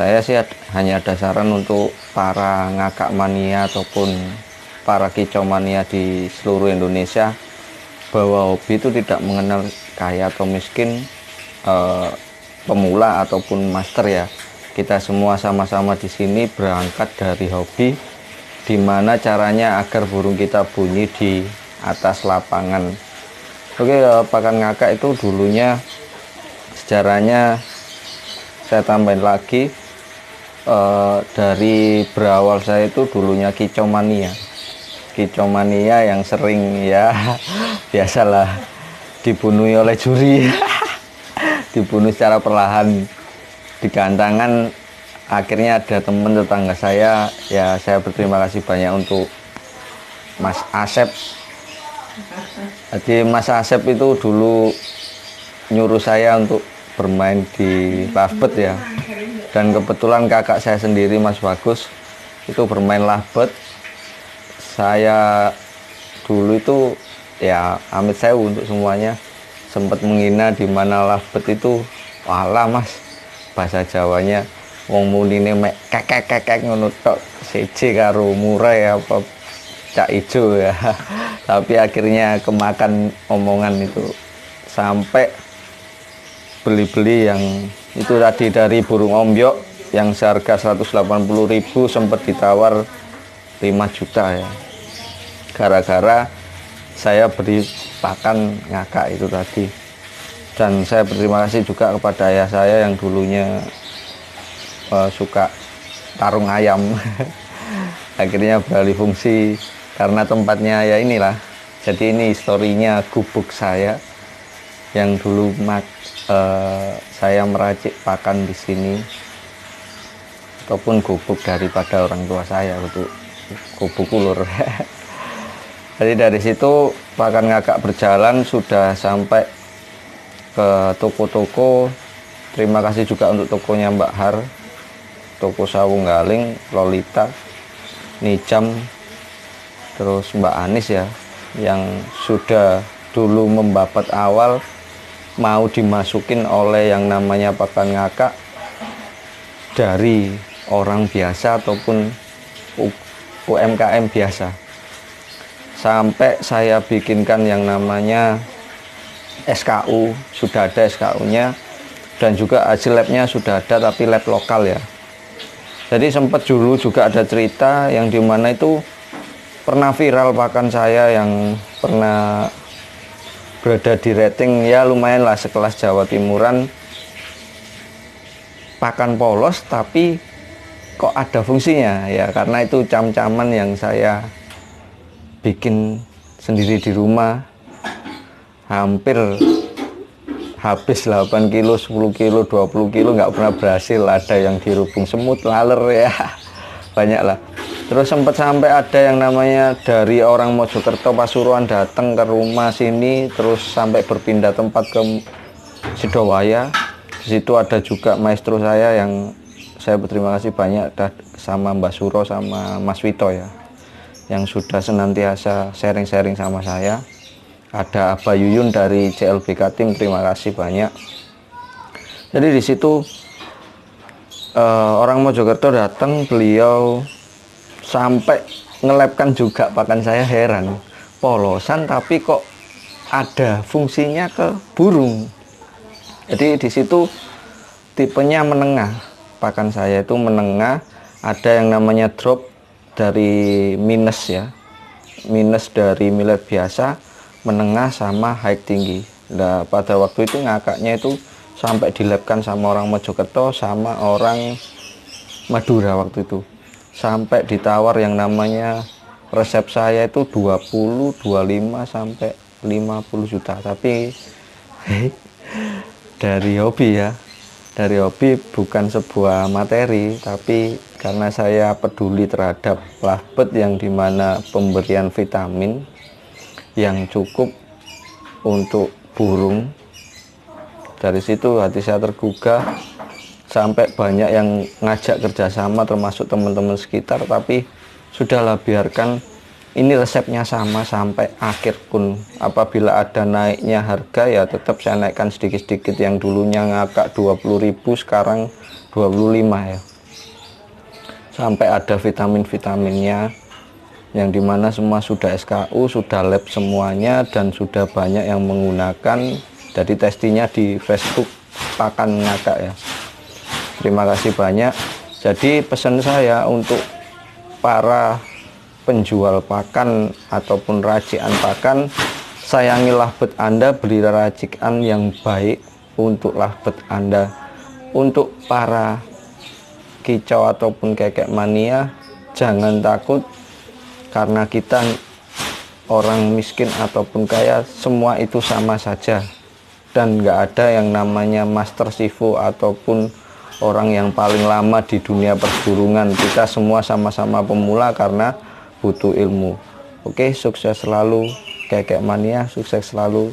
saya sih hanya ada saran untuk para ngakak mania ataupun para kicau mania di seluruh Indonesia, bahwa hobi itu tidak mengenal kaya atau miskin, pemula ataupun master ya. Kita semua sama-sama di sini berangkat dari hobi, dimana caranya agar burung kita bunyi di atas lapangan. Oke, pakan ngakak itu dulunya sejarahnya saya tambahin lagi. Dari berawal saya itu dulunya kicau mania yang sering ya biasalah dibunuh oleh juri dibunuh secara perlahan di gantangan. Akhirnya ada teman tetangga saya, ya saya berterima kasih banyak untuk Mas Asep. Jadi Mas Asep itu dulu nyuruh saya untuk bermain di lovebird ya, dan kebetulan kakak saya sendiri Mas Bagus itu bermain lovebird. Saya dulu itu ya amit sewu untuk semuanya, sempat menghina di mana lovebird itu walah mas, bahasa Jawanya wong munine mek kekek ngono tok seje karo murai apa cak ijo ya. Tapi akhirnya kemakan omongan itu, sampai beli-beli yang itu tadi dari burung ombyok yang seharga 180.000 sempat ditawar 5 juta ya, gara-gara saya beri pakan ngakak itu tadi. Dan saya berterima kasih juga kepada ayah saya yang dulunya suka tarung ayam. Akhirnya beralih fungsi karena tempatnya ya inilah. Jadi ini historinya gubuk saya yang dulu saya meracik pakan di sini, ataupun gubuk daripada orang tua saya, untuk gubuk ulur. Jadi dari situ pakan ngakak berjalan sudah sampai ke toko-toko. Terima kasih juga untuk tokonya Mbak Har, toko Sawung Galing, Lolita, Nijam, terus Mbak Anis ya, yang sudah dulu membabat awal mau dimasukin oleh yang namanya pakan ngakak dari orang biasa ataupun UMKM biasa, sampai saya bikinkan yang namanya SKU, sudah ada SKU-nya, dan juga hasil labnya sudah ada, tapi lab lokal ya. Jadi sempat dulu juga ada cerita yang dimana itu pernah viral pakan saya yang pernah berada di rating ya lumayan lah sekelas Jawa Timuran, pakan polos tapi kok ada fungsinya ya, karena itu cam-caman yang saya bikin sendiri di rumah. Hampir habis 8 kilo, 10 kilo, 20 kilo nggak pernah berhasil. Ada yang dirubung semut, laler ya, banyak lah. Terus sempat sampai ada yang namanya dari orang Mojokerto Pasuruan datang ke rumah sini, terus sampai berpindah tempat ke Sidowaya. Di situ ada juga maestro saya yang saya berterima kasih banyak sama Mbak Suro sama Mas Wito ya, yang sudah senantiasa sharing-sharing sama saya. Ada Abah Yuyun dari CLBK Tim, terima kasih banyak. Jadi di situ orang Mojokerto datang, beliau sampai ngelapkan juga pakan saya. Heran, polosan tapi kok ada fungsinya ke burung. Jadi di situ tipenya menengah, pakan saya itu menengah. Ada yang namanya drop dari minus ya, minus dari millet biasa, menengah sama high tinggi. Nah pada waktu itu ngakaknya itu sampai dilapkan sama orang Mojokerto sama orang Madura waktu itu, sampai ditawar yang namanya resep saya itu 20, 25 sampai 50 juta. Tapi dari hobi ya, dari hobi, bukan sebuah materi, tapi karena saya peduli terhadap lovebird yang dimana pemberian vitamin yang cukup untuk burung. Dari situ hati saya tergugah, sampai banyak yang ngajak kerjasama termasuk teman-teman sekitar. Tapi sudahlah, biarkan ini resepnya sama sampai akhir pun. Apabila ada naiknya harga ya tetap saya naikkan sedikit-sedikit. Yang dulunya ngakak 20.000 sekarang 25 ya. sampai ada vitamin-vitaminnya, yang dimana semua sudah SKU, sudah lab semuanya, dan sudah banyak yang menggunakan. Jadi testinya di Facebook Pakan Ngakak ya. Terima kasih banyak. Jadi pesan saya untuk para penjual pakan ataupun racikan pakan, sayangilah bet Anda, beli racikan yang baik untuklah bet Anda. Untuk para kicau ataupun kekek mania, jangan takut, karena kita orang miskin ataupun kaya, semua itu sama saja, dan nggak ada yang namanya Master Shifu ataupun orang yang paling lama di dunia perburungan. Kita semua sama-sama pemula karena butuh ilmu. Oke, sukses selalu kekek mania, sukses selalu.